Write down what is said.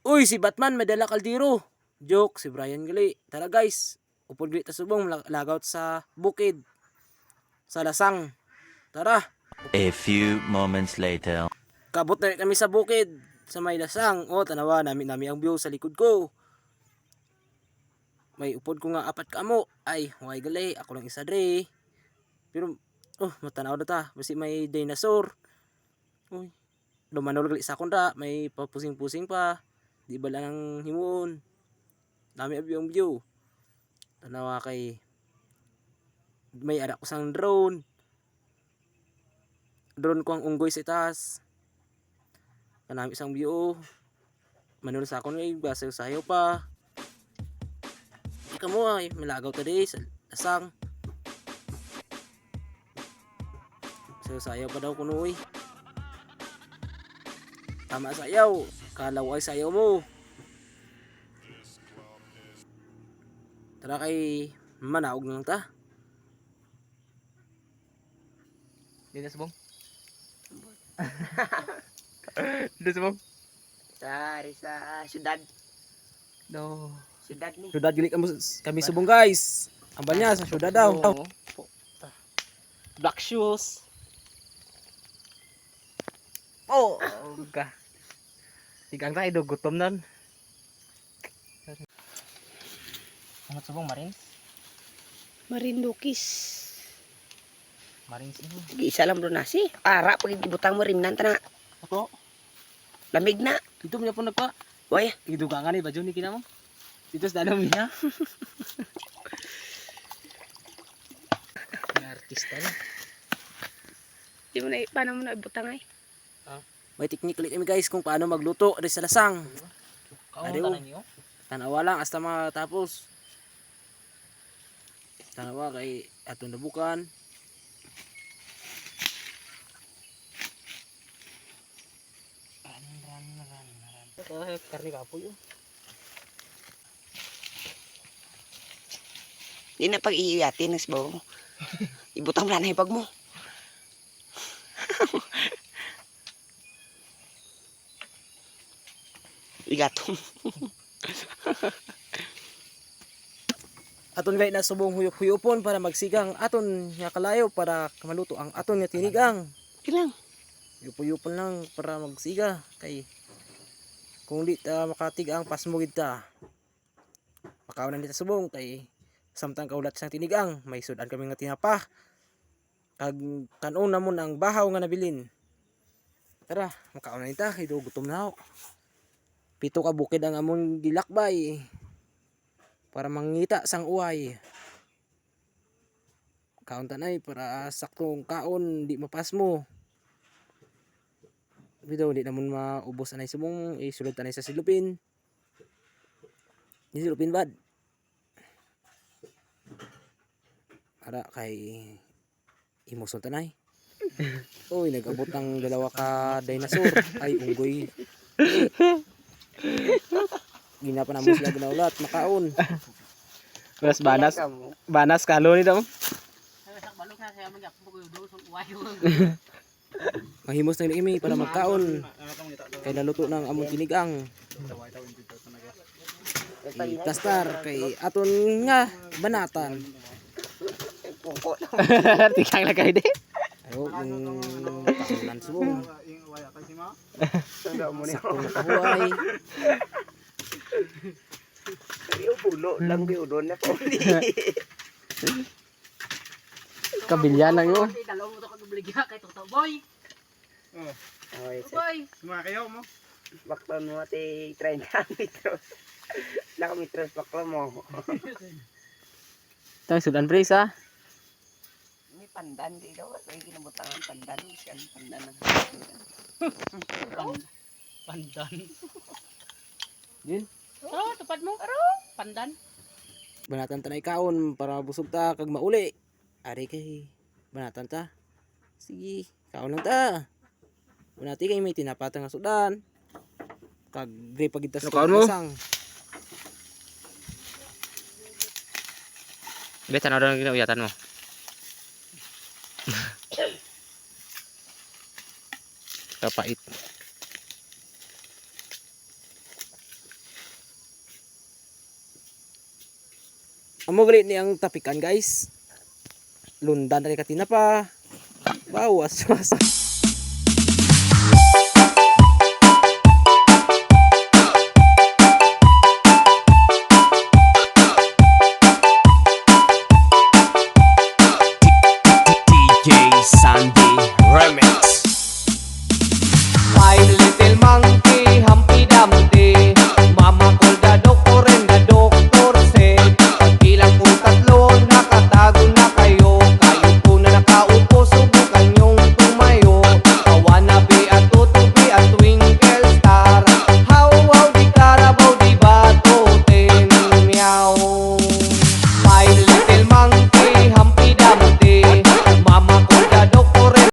Uy, si Batman may dala kaldero. Joke, si Brian gali. Tara guys, upod gali ta subong lagaw sa bukid. Sa lasang. Tara. A few moments later. Kabot na rin kami sa bukid. Sa may lasang. O, tanawa, nami ang view sa likod ko. May upod ko nga apat ka amo. Ay, huwag gali. Ako lang isa dre. Pero, matanaw na ta. Basi may dinosaur. Uy, lumanol gali sa akong ra. May papusing-pusing pa. Di ba lang ang himuon. Dami ang view. Tanawa kay may anak ko sang drone. Drone ko ang unggoy sa itaas. Kanami isang view. Manul sa akon ngay basayo sayo pa. Ika mo ay malagaw ta di sa lasang. Sayo pa daw kuno uy. Tama sayaw. Kalaw ay sayaw mo. Tara kay manaog na lang ta. Di na subong. Di subong. Sa syudad. No. Syudad ni. Syudad gili kami subong guys. Ambal niya sa syudad daw. Black shoes. Oh, Ka. Tigang tayo gutom nun. Ano subong Marines? Marindukis. Marines ito. Isa lang bro nasi. Ara pag ibutang mo rimnan ta na. Ako, Lamig na. dito mo po nagpa. Way, Idugangan ni ba Johnny kinamo? Dito sa danom niya. Artista na. di mo na paano mo na ibutang ay. May technique ulit kami guys kung paano magluto rin sa lasang. Kaunta Adiyo. na niyo. Tanawa lang hasta matapos. Tanawa kay atong nabukan. Karni kapoy yun. Di na pag iiyatin nas bo. Ibutang mo na ipag mo. Igatong. Aton gay na subong huyop-huyopon para magsigang aton nga kalayo para maluto ang aton nga tinigang. Kilang. Huyop-huyopon lang para magsiga kay kung di ta makatig ang pasmugid ta. Makaon na ta subong kay samtang kaulat sang tinigang may sudan kami nga tinapa. Kag kanon namon ang bahaw nga nabilin. Tara, makaon na ta kay gutom na ako. Pito ka bukid ang amon gilakbay para mangita sang uway. Kaon tanay para saktong kaon di mapas mo. Bitaw di namon maubos anay sumong isulod tanay sa silupin. Di silupin bad. Ara kay imuson tanay. Uy, nag-abot ng dalawa ka dinosaur. Ay, unggoy. Gina pa naman sila ginaulat, makaon. Mas banas kalo ni daw. Mahimos na imi para magkaon. Kay naluto ng among tinigang. Tastar kay aton nga banatan. Pungko. Tigang na kayo di. Ayo, kaunan subong. Tanda mo ni. Saktong nakahuay. Iyo pulo lang di udon na ko. Kabilyan lang yun. Dalaw mo to kag obligya kay Toto Boy. Ay, Boy. Sumakayaw mo. baklan mo ati 30 metros. Laka metros baklan mo. Ito sudan brace ha. May pandan di daw. Ay ginabutangan pandan. Siyan pandan ng Pandan. Din, Oh, tupad mo. Pandan. banatan ta na ikaon para busog ta kag mauli. Ari kay banatan ta. Sige, kaon lang ta. Banati kay may tinapata nga sudan. Kag gray pagitas Ano kaon mo? isang. Bet, ano daw ang ginauyatan mo? Kapait. Amo gali ni ang tapikan guys. Lundan tani katina pa. Bawas.